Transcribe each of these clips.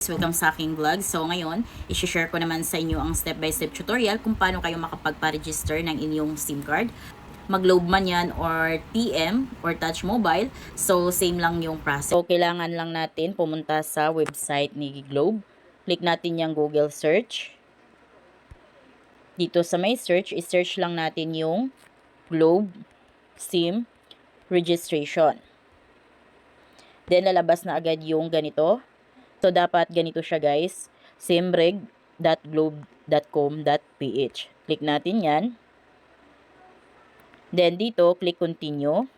Welcome sa aking vlog. So ngayon, i-share ko naman sa inyo ang step-by-step tutorial kung paano kayo makapagpa-register ng inyong SIM card. Mag-Globe man yan or TM or Touch Mobile. So same lang yung process. So kailangan lang natin pumunta sa website ni Globe. Click natin yung Google search. Dito sa may search, i-search lang natin yung Globe SIM registration. Then lalabas na agad yung ganito. So, dapat ganito siya guys, simreg.globe.com.ph. Click natin yan. Then, dito, click continue.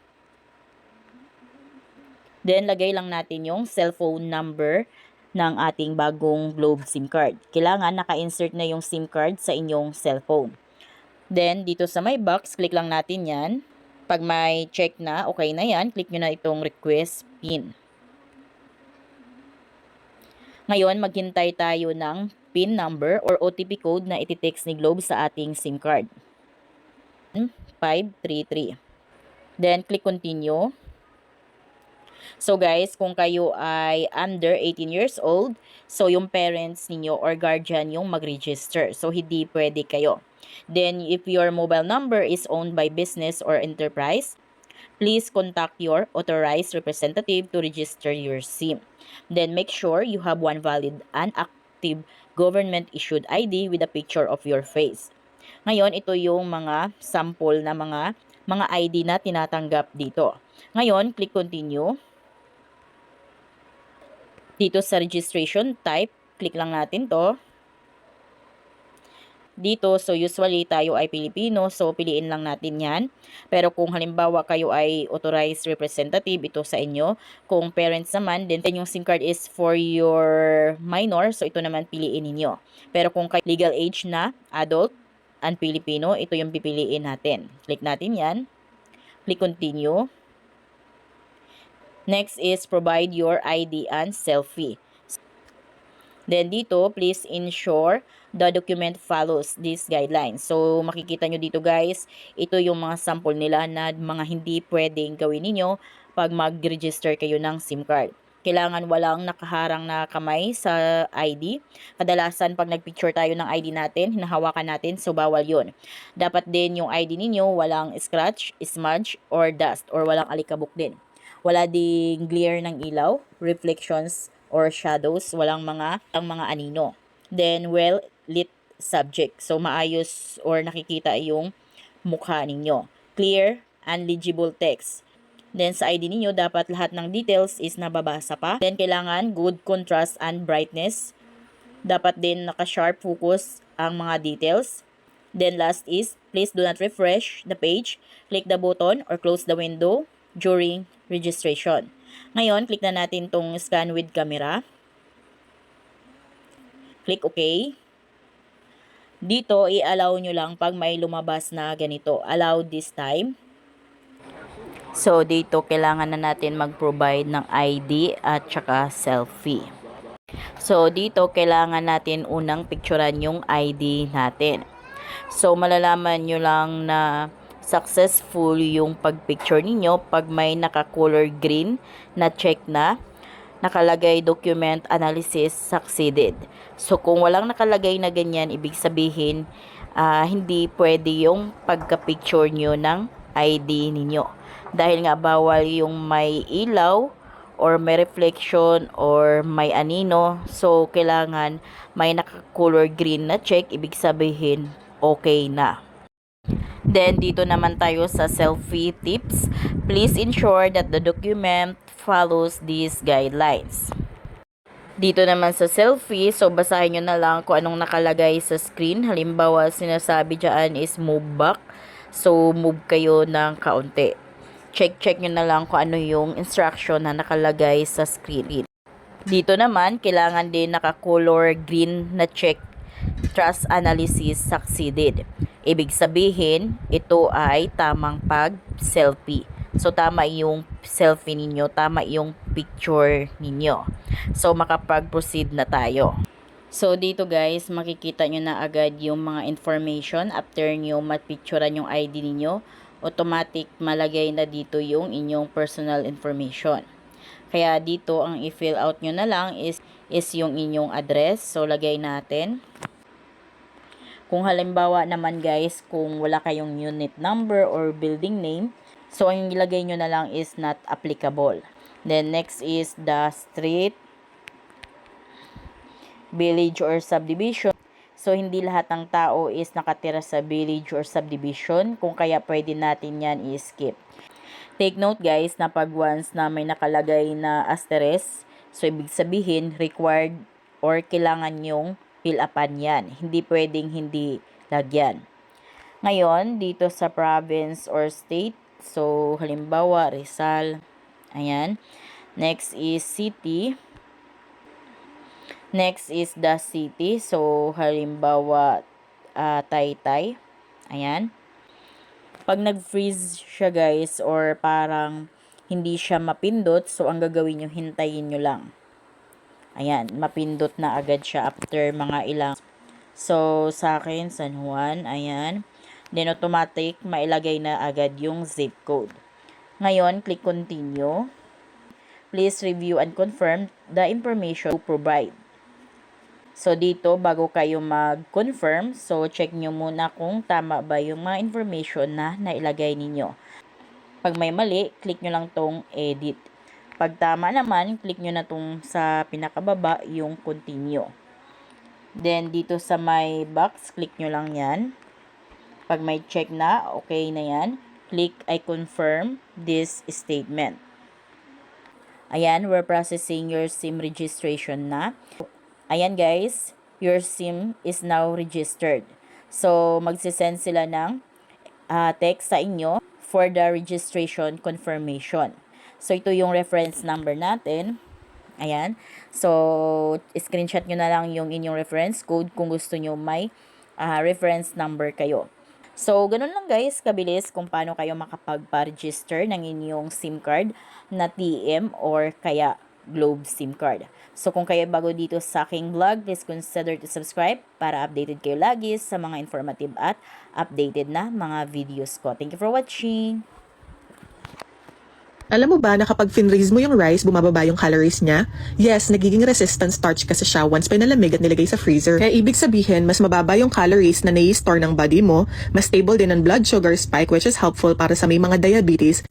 Then, lagay lang natin yung cellphone number ng ating bagong Globe SIM card. Kailangan naka-insert na yung SIM card sa inyong cellphone. Then, dito sa may box, click lang natin yan. Pag may check na, okay na yan, click nyo na itong request PIN. Ngayon, maghintay tayo ng PIN number or OTP code na iti-text ni Globe sa ating SIM card. 533. Then, click continue. So guys, kung kayo ay under 18 years old, so yung parents ninyo or guardian yung mag-register. So, hindi pwede kayo. Then, if your mobile number is owned by business or enterprise, please contact your authorized representative to register your SIM. Then make sure you have one valid and active government-issued ID with a picture of your face. Ngayon, ito yung mga sample na mga ID na tinatanggap dito. Ngayon, click continue. Dito sa registration type, click lang natin to. Dito, so usually tayo ay Pilipino, so piliin lang natin yan. Pero kung halimbawa kayo ay authorized representative, ito sa inyo. Kung parents naman, then yung SIM card is for your minor, so ito naman piliin ninyo. Pero kung kayo legal age na, adult, and Pilipino, ito yung pipiliin natin. Click natin yan. Click continue. Next is provide your ID and selfie. Then dito, please ensure the document follows these guidelines. So, makikita nyo dito guys, ito yung mga sample nila na mga hindi pwedeng gawin ninyo pag mag-register kayo ng SIM card. Kailangan walang nakaharang na kamay sa ID. Kadalasan pag nagpicture tayo ng ID natin, hinahawakan natin, so bawal yun. Dapat din yung ID ninyo walang scratch, smudge, or dust, or walang alikabok din. Wala ding glare ng ilaw, reflections, or shadows, walang mga anino. Then, well-lit subject. So, maayos or nakikita yung mukha ninyo. Clear and legible text. Then, sa ID ninyo, dapat lahat ng details is nababasa pa. Then, kailangan good contrast and brightness. Dapat din naka-sharp focus ang mga details. Then, last is, please do not refresh the page. Click the button or close the window during registration. Ngayon, click na natin tong scan with camera. Click OK. Dito, i-allow nyo lang pag may lumabas na ganito. Allow this time. So, dito, kailangan na natin mag-provide ng ID at saka selfie. So, dito, kailangan natin unang picturean yung ID natin. So, malalaman nyo lang na successful yung pag-picture ninyo pag may naka-color green na check na nakalagay document analysis succeeded. So, kung walang nakalagay na ganyan, ibig sabihin, hindi pwede yung pagka-picture nyo ng ID ninyo. Dahil nga bawal yung may ilaw, or may reflection, or may anino. So, kailangan may naka-color green na check, ibig sabihin, okay na. Then, dito naman tayo sa selfie tips. Please ensure that the document follows these guidelines. Dito naman sa selfie, so basahin nyo na lang kung anong nakalagay sa screen. Halimbawa, sinasabi dyan is move back. So, move kayo ng kaunti. Check nyo na lang kung ano yung instruction na nakalagay sa screen. Dito naman, kailangan din naka-color green na check. Trust analysis succeeded. Ibig sabihin, ito ay tamang pag-selfie. So, tama yung selfie ninyo, tama yung picture ninyo. So, makapag-proceed na tayo. So, dito guys, makikita nyo na agad yung mga information after nyo mapicturean yung ID ninyo. Automatic malagay na dito yung inyong personal information. Kaya dito, ang i-fill out nyo na lang is is yung inyong address. So, lagay natin. Kung halimbawa naman guys, kung wala kayong unit number or building name, so ang ilagay nyo na lang is not applicable. Then, next is the street, village, or subdivision. So, hindi lahat ng tao is nakatira sa village or subdivision. Kung kaya pwede natin yan i-skip. Take note guys na pag once na may nakalagay na asterisk, so ibig sabihin required or kailangan yung fill upan yan. Hindi pwedeng hindi lagyan. Ngayon, dito sa province or state, so halimbawa Rizal, ayan. Next is city. Next is the city, so halimbawa Taytay, ayan. Pag nag-freeze siya guys or parang hindi siya mapindot, so ang gagawin nyo, hintayin nyo lang. Ayan, mapindot na agad siya after mga ilang. So, sa akin, San Juan, ayan. Then, automatic, mailagay na agad yung zip code. Ngayon, click continue. Please review and confirm the information you provide. So, dito, bago kayo mag-confirm, so, check nyo muna kung tama ba yung mga information na nailagay ninyo. Pag may mali, click nyo lang tong edit. Pag tama naman, click nyo na tong sa pinakababa, yung continue. Then, dito sa may box, click nyo lang yan. Pag may check na, okay na yan, click I confirm this statement. Ayan, we're processing your SIM registration na. Ayan guys, your SIM is now registered. So, magsisend sila ng text sa inyo for the registration confirmation. So, ito yung reference number natin. Ayan. So, screenshot nyo na lang yung inyong reference code kung gusto nyo may reference number kayo. So, ganun lang guys, kabilis kung paano kayo makapagpa-register ng inyong SIM card na TM or kaya Globe SIM card. So, kung kayo bago dito sa aking vlog, please consider to subscribe para updated kayo lagi sa mga informative at updated na mga videos ko. Thank you for watching! Alam mo ba na kapag finraise mo yung rice, bumababa yung calories niya? Yes, nagiging resistant starch kasi siya once pinalamig at nilagay sa freezer. Kaya ibig sabihin, mas mababa yung calories na nai-store ng body mo, mas stable din ang blood sugar spike which is helpful para sa may mga diabetes.